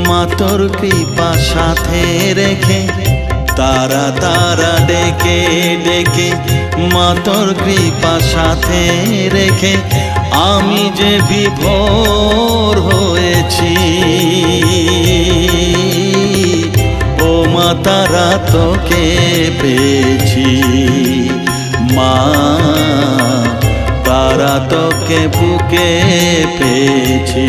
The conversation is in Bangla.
মা তোর কৃপা সাথে রেখে তারা তারা ডেকে ডেকে, মা তোর কৃপা সাথে রেখে আমি যে বিভোর হয়েছি। ও মা তারা তোকে পেয়েছি, মা তারা তোকে বুকে পেয়েছি।